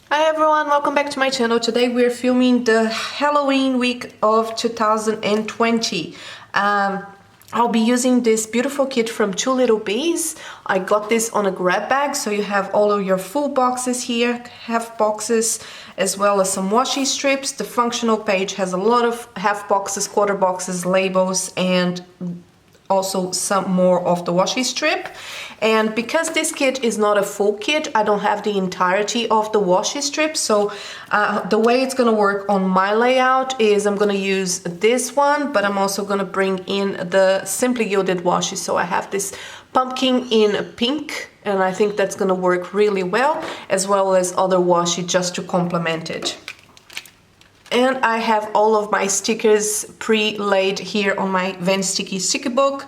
Hi everyone, welcome back to my channel. Today we're filming the Halloween week of 2020. I'll be using this beautiful kit from Lil Bees. I got this on a grab bag, so you have all of your full boxes here, half boxes, as well as some washi strips. The functional page has a lot of half boxes, quarter boxes, labels, and also some more of the washi strip. And because this kit is not a full kit, I don't have the entirety of the washi strip. So the way it's gonna work on my layout is I'm gonna use this one, but I'm also gonna bring in the Simply Gilded washi. So I have this pumpkin in pink, and I think that's gonna work really well, as well as other washi just to complement it. And I have all of my stickers pre-laid here on my Van Sticky sticker book,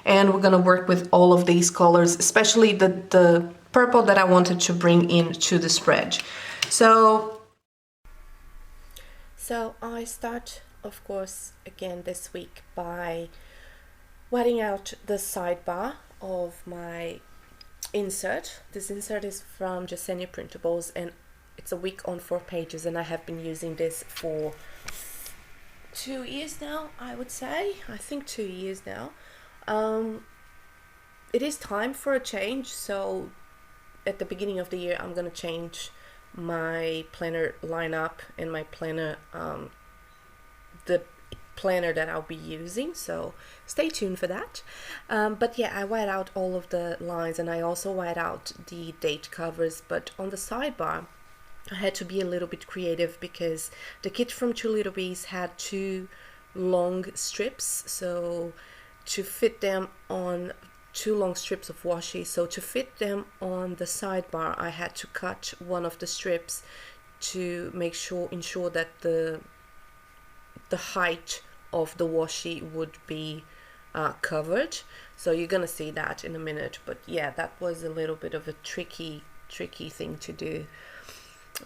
and we're gonna work with all of these colors, especially the purple that I wanted to bring into the spread. So I start, of course, again this week by whiting out the sidebar of my insert. This insert is from Jesenia Printables, and it's a week on 4 pages, and I have been using this for 2 years now, I would say. I think 2 years now. It is time for a change, so at the beginning of the year I'm gonna change my planner lineup and my planner, the planner that I'll be using, so stay tuned for that. But yeah, I white out all of the lines, and I also white out the date covers, but on the sidebar I had to be a little bit creative because the kit from Lil Bees had 2 long strips, so to fit them on 2 long strips of washi, so to fit them on the sidebar I had to cut one of the strips to ensure that the height of the washi would be covered. So you're gonna see that in a minute, but yeah, that was a little bit of a tricky thing to do.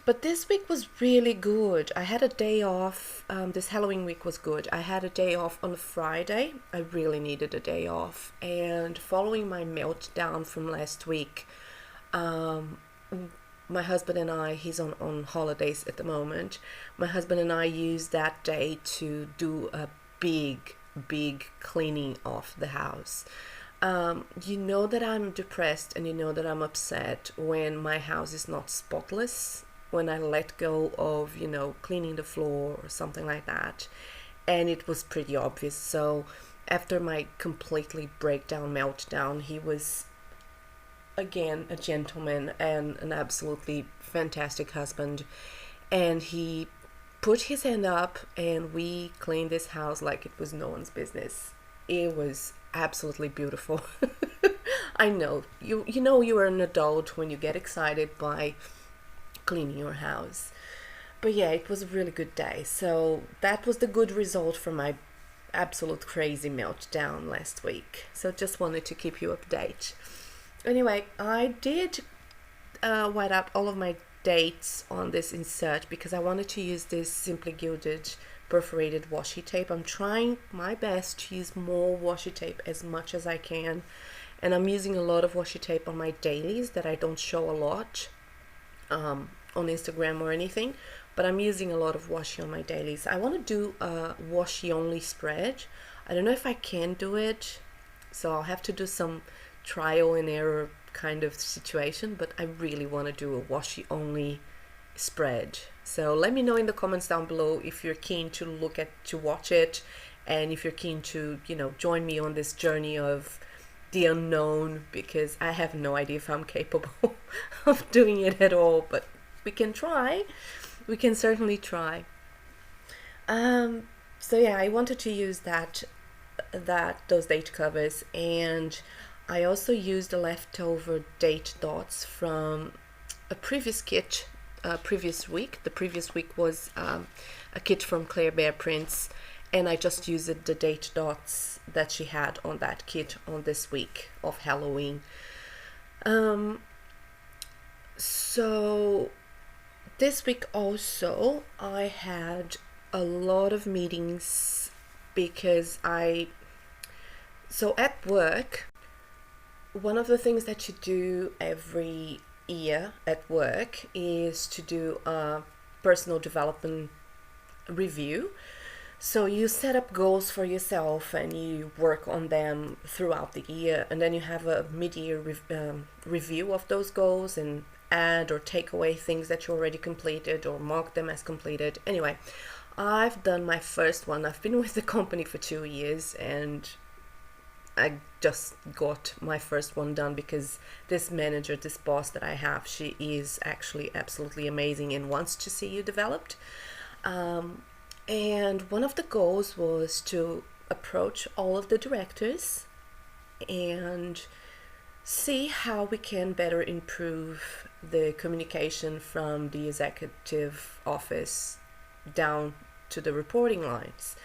But this week was really good. I had a day off. This Halloween week was good. I had a day off on a Friday. I really needed a day off. And following my meltdown from last week, my husband and I, he's on holidays at the moment. My husband and I used that day to do a big cleaning of the house. You know that I'm depressed, and you know that I'm upset when my house is not spotless, when I let go of, cleaning the floor or something like that. And it was pretty obvious. So after my completely meltdown, he was again a gentleman and an absolutely fantastic husband, and he put his hand up and we cleaned this house like it was no one's business. It was absolutely beautiful. I know you know you are an adult when you get excited by cleaning your house. But yeah, it was a really good day. So that was the good result from my absolute crazy meltdown last week. So just wanted to keep you updated. Anyway, I did white out all of my dates on this insert because I wanted to use this Simply Gilded perforated washi tape. I'm trying my best to use more washi tape as much as I can, and I'm using a lot of washi tape on my dailies that I don't show a lot on Instagram or anything, but I'm using a lot of washi on my dailies. I want to do a washi only spread. I don't know if I can do it, so I'll have to do some trial and error kind of situation, but I really want to do a washi only spread. So let me know in the comments down below if you're keen to watch it, and if you're keen to join me on this journey of the unknown, because I have no idea if I'm capable of doing it at all, but we can try. We can certainly try. So yeah, I wanted to use those date covers, and I also used the leftover date dots from a previous kit, previous week. The previous week was a kit from Claire Bear Prints, and I just used the date dots that she had on that kit on this week of Halloween. So this week also I had a lot of meetings because so at work, one of the things that you do every year at work is to do a personal development review. So you set up goals for yourself and you work on them throughout the year, and then you have a mid-year review of those goals and add or take away things that you already completed or mark them as completed. Anyway, I've done my first one. I've been with the company for 2 years and I just got my first one done because this manager, this boss that I have, she is actually absolutely amazing and wants to see you developed. And one of the goals was to approach all of the directors and see how we can better improve the communication from the executive office down to the reporting lines.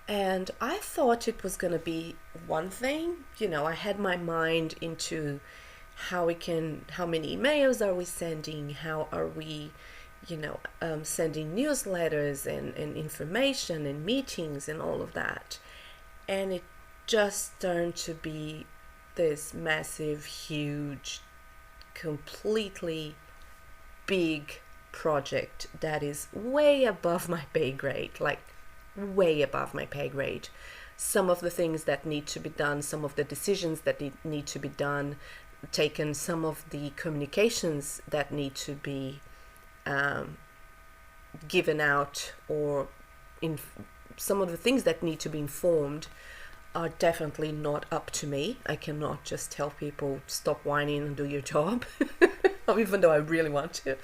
And I thought it was going to be one thing. I had my mind into how many emails are we sending, how are we sending newsletters and information and meetings and all of that. And it just turned to be this massive, huge, completely big project that is way above my pay grade, like way above my pay grade. Some of the things that need to be done, some of the decisions that need to be done, taken, some of the communications that need to be given out, or in some of the things that need to be informed are definitely not up to me. I cannot just tell people stop whining and do your job, even though I really want to.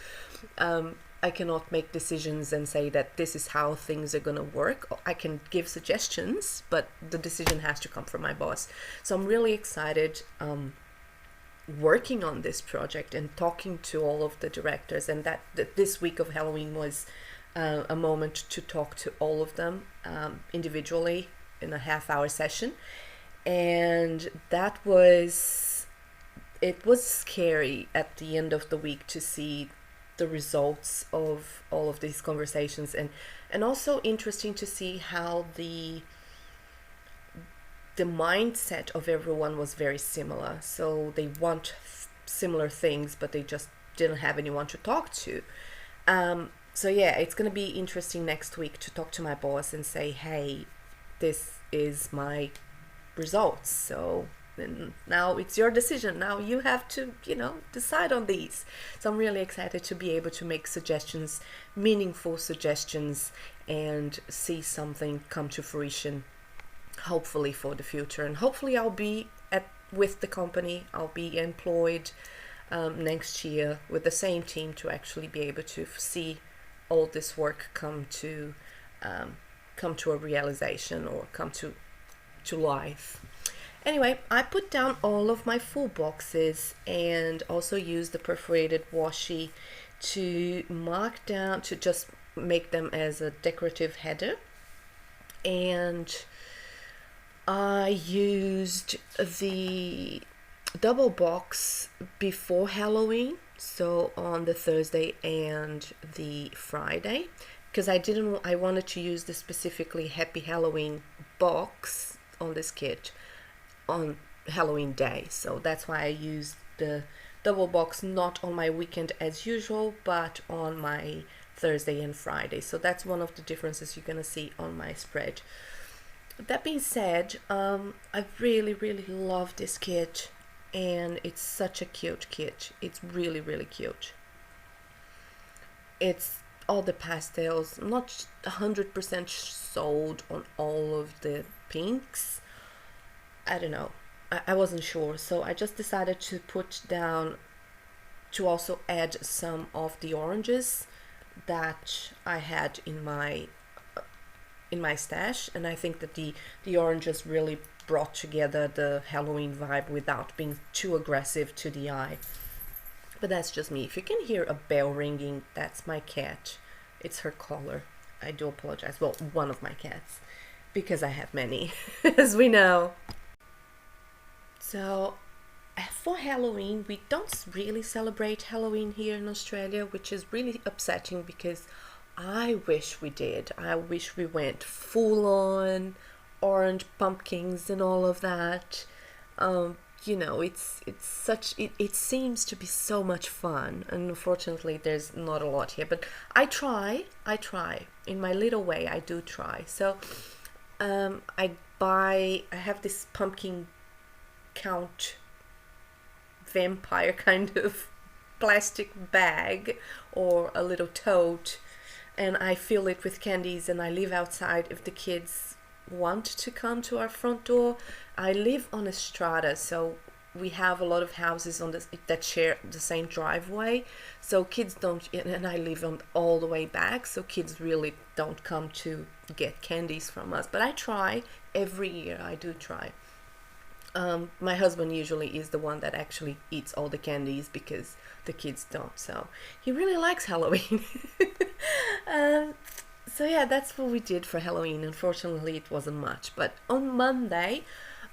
I cannot make decisions and say that this is how things are going to work. I can give suggestions, but the decision has to come from my boss. So I'm really excited working on this project and talking to all of the directors, and that this week of Halloween was a moment to talk to all of them individually in a half-hour session. And it was scary at the end of the week to see the results of all of these conversations, and also interesting to see how the mindset of everyone was very similar. So they want similar things, but they just didn't have anyone to talk to. So yeah, it's going to be interesting next week to talk to my boss and say, hey, this is my results. So now it's your decision. Now you have to, decide on these. So I'm really excited to be able to make suggestions, meaningful suggestions, and see something come to fruition, hopefully for the future. And hopefully I'll be with the company. I'll be employed next year with the same team to actually be able to see all this work come to a realization or come to life. Anyway, I put down all of my full boxes and also used the perforated washi to mark down, to just make them as a decorative header. And I used the double box before Halloween, so on the Thursday and the Friday, because I wanted to use the specifically Happy Halloween box on this kit on Halloween day. So that's why I used the double box not on my weekend as usual, but on my Thursday and Friday. So that's one of the differences you're gonna see on my spread. That being said, I really, really love this kit, and it's such a cute kit. It's really, really cute. It's all the pastels. I'm not 100% sold on all of the pinks. I don't know. I wasn't sure, so I just decided to put down to also add some of the oranges that I had in my stash, and I think that the oranges really brought together the Halloween vibe without being too aggressive to the eye. But that's just me. If you can hear a bell ringing, that's my cat. It's her collar. I do apologize. Well, one of my cats, because I have many, as we know. So for Halloween, we don't really celebrate Halloween here in Australia, which is really upsetting because I wish we did. I wish we went full on orange pumpkins and all of that. you know, it's such, it seems to be so much fun, and unfortunately there's not a lot here, but I try in my little way. I do try. So I have this pumpkin count vampire kind of plastic bag or a little tote, and I fill it with candies, and I live outside if the kids want to come to our front door. I live on a strata, so we have a lot of houses on this that share the same driveway, so kids don't, and I live on all the way back, so kids really don't come to get candies from us. But I try every year. I do try. My husband usually is the one that actually eats all the candies because the kids don't. So he really likes Halloween. So yeah, that's what we did for Halloween. Unfortunately, it wasn't much. But on Monday,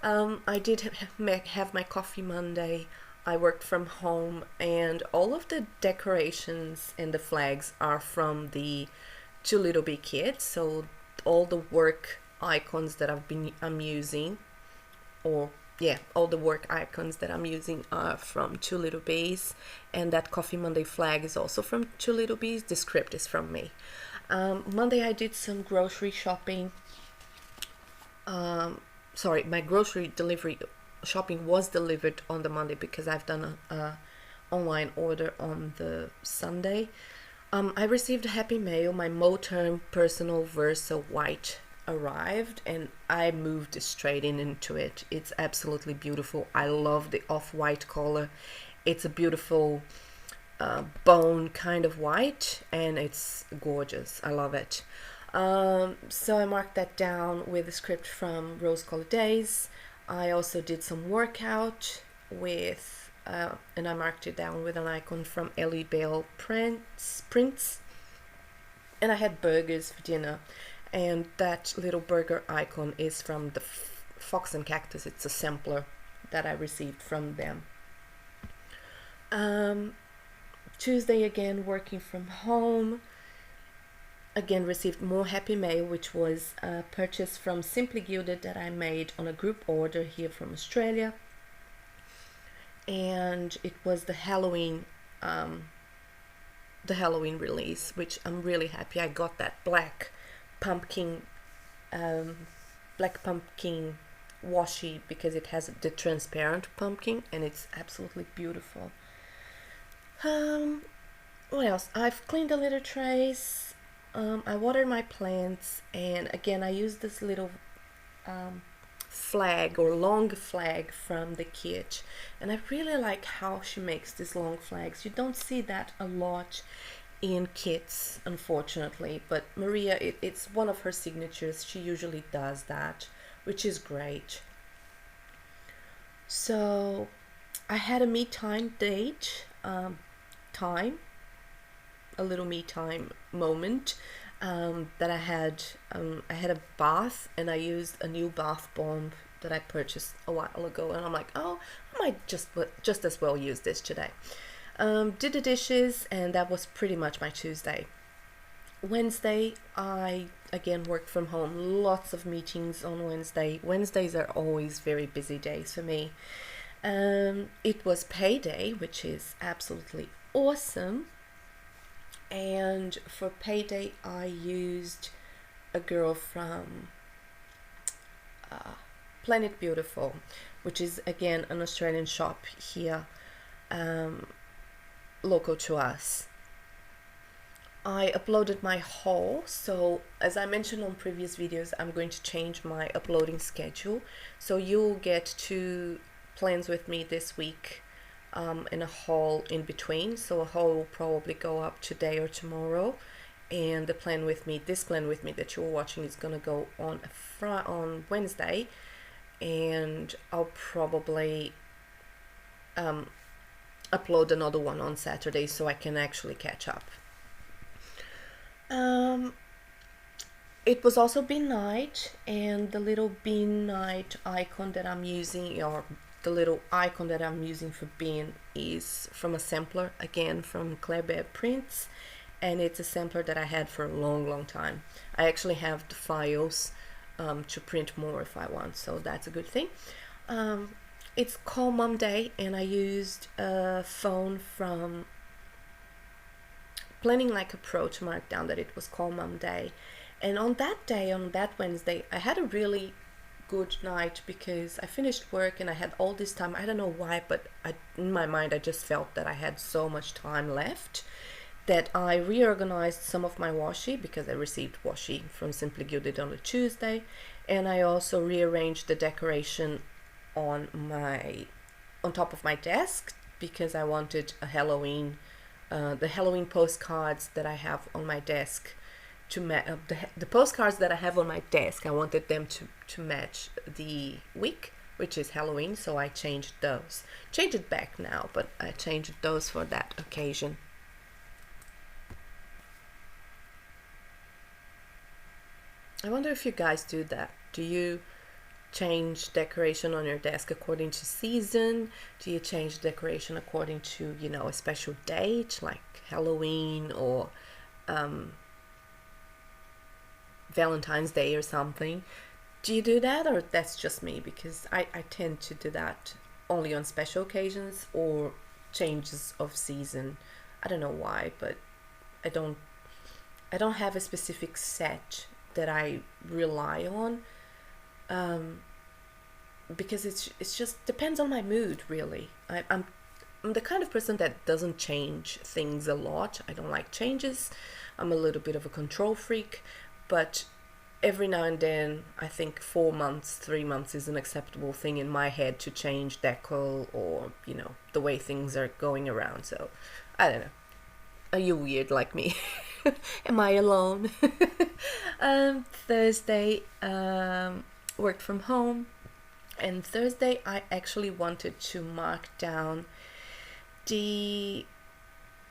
I did have my coffee Monday. I worked from home, and all of the decorations and the flags are from the Two Little Big Kids. So all the work icons that I'm using, or yeah, all the work icons that I'm using are from Two Little Bees, and that Coffee Monday flag is also from Two Little Bees. The script is from me. Monday I did some grocery shopping. Sorry, my grocery delivery shopping was delivered on the Monday because I've done a online order on the Sunday. I received a happy mail. My Moterm Personal Versa White arrived, and I moved straight into it. It's absolutely beautiful. I love the off-white color. It's a beautiful bone kind of white, and it's gorgeous. I love it. So I marked that down with a script from Rose Colored Days. I also did some workout with and I marked it down with an icon from Ellie Bell Prints, and I had burgers for dinner, and that little burger icon is from the Fox and Cactus. It's a sampler that I received from them. Tuesday, again working from home. Again received more happy mail, which was a purchase from Simply Gilded that I made on a group order here from Australia, and it was the Halloween release, which I'm really happy. I got that black pumpkin washi because it has the transparent pumpkin, and it's absolutely beautiful. What else? I've cleaned the litter trays. I watered my plants, and again I used this little flag or long flag from the kit, and I really like how she makes these long flags. You don't see that a lot in kits, unfortunately, but Maria, it's one of her signatures. She usually does that, which is great. So I had a me time date, a little me time moment that I had a bath, and I used a new bath bomb that I purchased a while ago, and I'm like, oh, I might just as well use this today. Did the dishes, and that was pretty much my Tuesday. Wednesday, I again worked from home. Lots of meetings on Wednesday. Wednesdays are always very busy days for me. It was payday, which is absolutely awesome. And for payday, I used a girl from Planet Beautiful, which is again an Australian shop here, local to us. I uploaded my haul, so as I mentioned on previous videos, I'm going to change my uploading schedule, so you'll get 2 plans with me this week, and a haul in between. So a haul will probably go up today or tomorrow, and this plan with me that you're watching is gonna go on on Wednesday, and I'll probably upload another one on Saturday so I can actually catch up. It was also Bean Night, and the little Bean Night icon that I'm using, or the little icon that I'm using for Bean, is from a sampler, again from Claire Bear Prints, and it's a sampler that I had for a long time. I actually have the files to print more if I want, so that's a good thing. It's called Mum Day, and I used a phone from Planning Like a Pro to mark down that it was called Mum Day. And on that day, on that Wednesday, I had a really good night because I finished work and I had all this time. I don't know why, but in my mind I just felt that I had so much time left that I reorganized some of my washi, because I received washi from Simply Gilded on a Tuesday, and I also rearranged the decoration on top of my desk, because I wanted a Halloween, the Halloween postcards that I have on my desk to the postcards that I have on my desk. I wanted them to match the week, which is Halloween, so I changed those. Changed it back now, but I changed those for that occasion. I wonder if you guys do that. Do you change decoration on your desk according to season? Do you change decoration according to, a special date like Halloween or Valentine's Day or something? Do you do that, or that's just me? Because I tend to do that only on special occasions or changes of season. I don't know why, but I don't have a specific set that I rely on, because it's just depends on my mood, really. I'm the kind of person that doesn't change things a lot. I don't like changes. I'm a little bit of a control freak, but every now and then, I think 4 months, 3 months is an acceptable thing in my head to change deco or, the way things are going around. So, I don't know. Are you weird like me? Am I alone? Thursday, worked from home. And Thursday, I actually wanted to mark down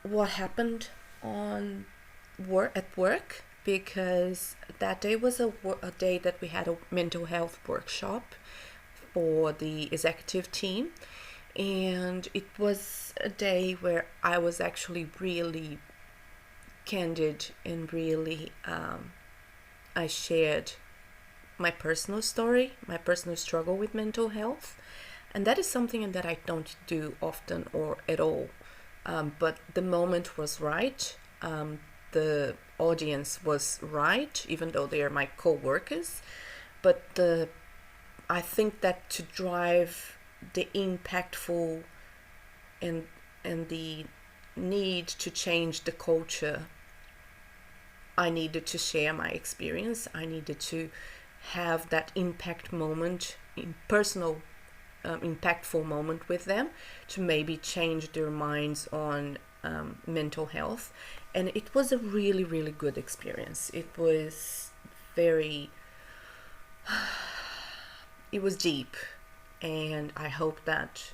what happened at work, because that day was a day that we had a mental health workshop for the executive team, and it was a day where I was actually really candid and really I shared my personal story, my personal struggle with mental health, and that is something that I don't do often or at all, but the moment was right. The audience was right, even though they are my co-workers, but I think that to drive the impactful and the need to change the culture, I needed to share my experience. I needed to have that impact moment, personal impactful moment with them, to maybe change their minds on mental health. And it was a really, really good experience. It was it was deep, and I hope that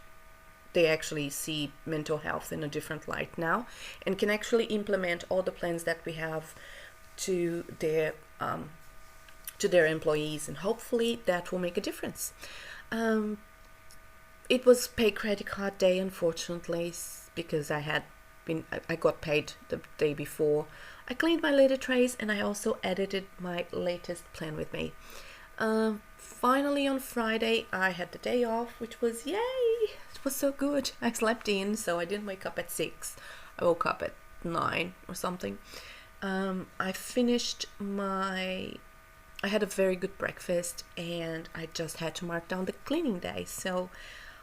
they actually see mental health in a different light now and can actually implement all the plans that we have to their employees, and hopefully that will make a difference. It was pay credit card day, unfortunately, because I got paid the day before. I cleaned my litter trays, and I also edited my latest plan with me. Finally on Friday I had the day off, which was yay! It was so good. I slept in, so I didn't wake up at 6. I woke up at 9 or something. I had a very good breakfast, and I just had to mark down the cleaning day. So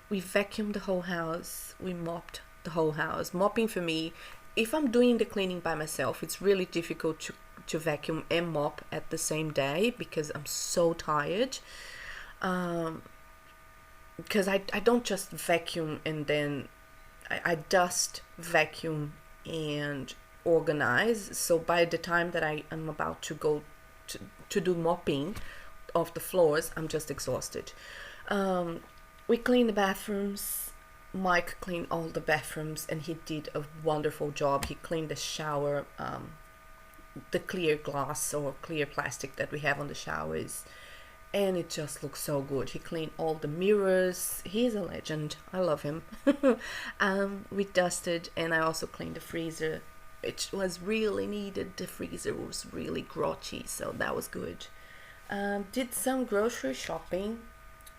we vacuumed the whole house, we mopped the whole house. Mopping for me, if I'm doing the cleaning by myself, it's really difficult to vacuum and mop at the same day because I'm so tired. Because I don't just vacuum and then I dust, vacuum, and organize. So by the time that I am about to go to do mopping of the floors, I'm just exhausted. We cleaned the bathrooms. Mike cleaned all the bathrooms, and he did a wonderful job. He cleaned the shower, the clear glass or clear plastic that we have on the showers, and it just looks so good. He cleaned all the mirrors. He's a legend. I love him. We dusted, and I also cleaned the freezer. It was really needed. The freezer was really grotty, so that was good. Did some grocery shopping,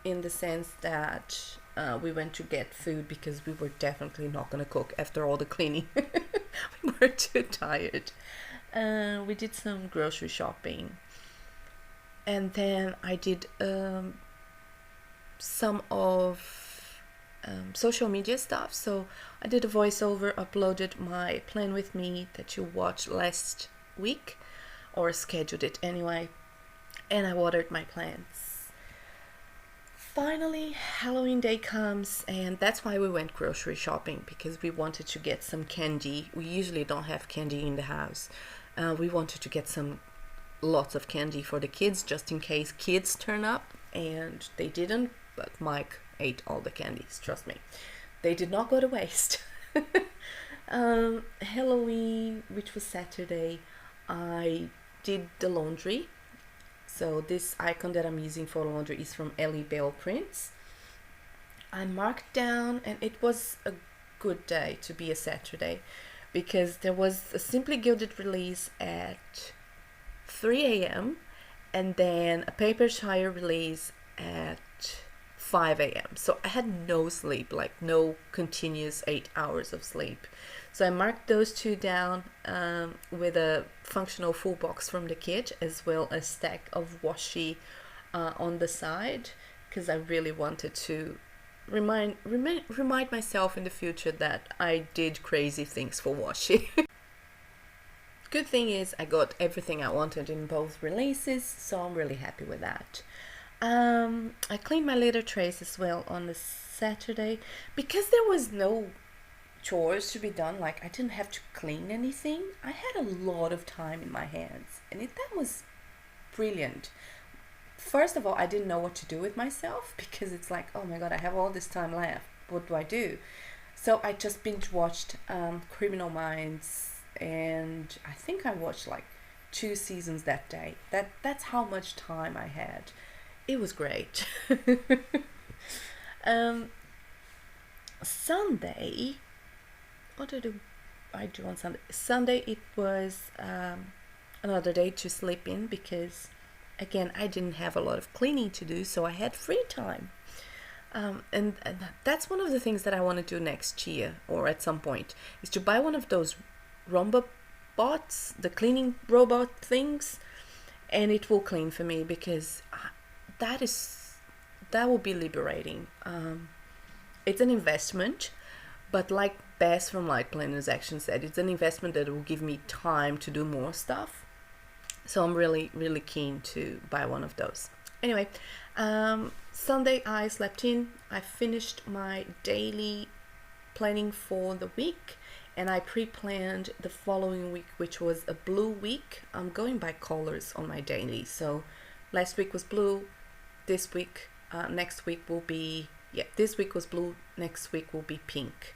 in the sense that we went to get food because we were definitely not gonna cook after all the cleaning. We were too tired. We did some grocery shopping, and then I did some of social media stuff. So I did a voiceover, uploaded my plan with me that you watched last week, or scheduled it anyway, and I watered my plants. Finally, Halloween day comes, and that's why we went grocery shopping, because we wanted to get some candy. We usually don't have candy in the house. We wanted to get lots of candy for the kids, just in case kids turn up, and they didn't, but Mike ate all the candies, trust me. They did not go to waste. Halloween, which was Saturday, I did the laundry. So this icon that I'm using for laundry is from Ellie Bell Prints. I marked down, and it was a good day to be a Saturday, because there was a Simply Gilded release at 3 a.m. and then a Paper Shire release at 5 a.m. So I had no sleep, like no continuous 8 hours of sleep. So I marked those two down with a functional full box from the kit, as well as stack of washi on the side, because I really wanted to remind myself in the future that I did crazy things for washi. Good thing is I got everything I wanted in both releases, so I'm really happy with that. I cleaned my litter trays as well on the Saturday, because there was no chores to be done. Like, I didn't have to clean anything. I had a lot of time in my hands, and that was brilliant. First of all, I didn't know what to do with myself, because it's like, oh my god, I have all this time left, what do I do? So I just binge watched Criminal Minds, and I think I watched like 2 seasons that day. That's how much time I had. It was great. Sunday, what did I do on Sunday? Sunday, it was another day to sleep in, because again, I didn't have a lot of cleaning to do, so I had free time. And that's one of the things that I want to do next year, or at some point, is to buy one of those Roomba bots, the cleaning robot things, and it will clean for me, because that will be liberating. It's an investment, but like Bess from Light Planners Action said, it's an investment that will give me time to do more stuff. So I'm really, really keen to buy one of those. Anyway, Sunday I slept in. I finished my daily planning for the week, and I pre-planned the following week, which was a blue week. I'm going by colors on my daily. So last week was blue. This week, next week will be, this week was blue. Next week will be pink.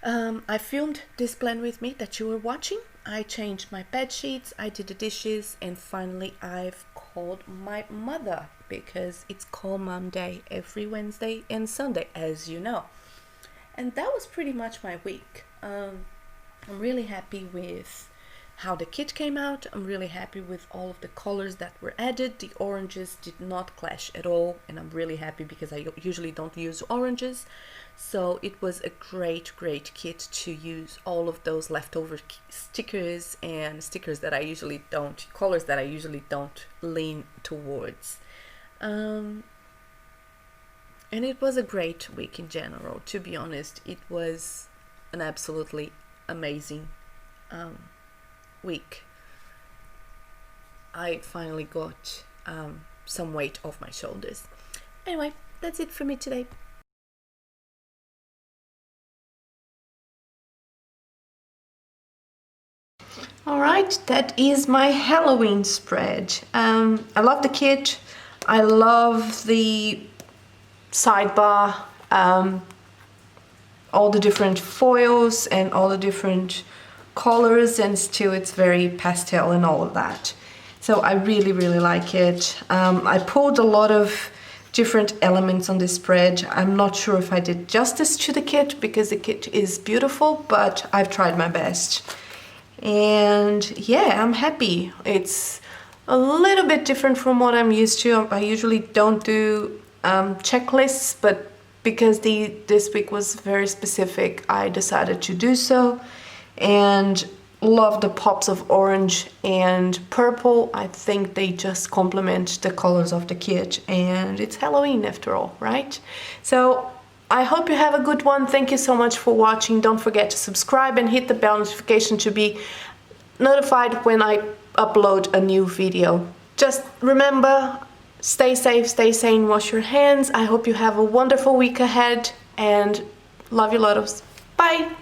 I filmed this plan with me that you were watching. I changed my bed sheets, I did the dishes, and finally I've called my mother, because it's Call Mom Day every Wednesday and Sunday, as you know. And that was pretty much my week. I'm really happy with how the kit came out. I'm really happy with all of the colors that were added. The oranges did not clash at all, and I'm really happy, because I usually don't use oranges. So it was a great kit to use all of those leftover stickers and stickers that I usually don't, colors that I usually don't lean towards. And it was a great week in general. To be honest, it was an absolutely amazing week. I finally got some weight off my shoulders. Anyway, that's it for me today. Alright, that is my Halloween spread. I love the kit. I love the sidebar, all the different foils and all the different colors, and still it's very pastel and all of that. So I really like it. I pulled a lot of different elements on this spread. I'm not sure if I did justice to the kit, because the kit is beautiful, but I've tried my best. And yeah, I'm happy. It's a little bit different from what I'm used to. I usually don't do checklists, but because this week was very specific, I decided to do so. And love the pops of orange and purple. I think they just complement the colors of the kit, and it's Halloween after all, right? So I hope you have a good one. Thank you so much for watching. Don't forget to subscribe and hit the bell notification to be notified when I upload a new video. Just remember, stay safe, stay sane, wash your hands. I hope you have a wonderful week ahead, and love you lots. Bye!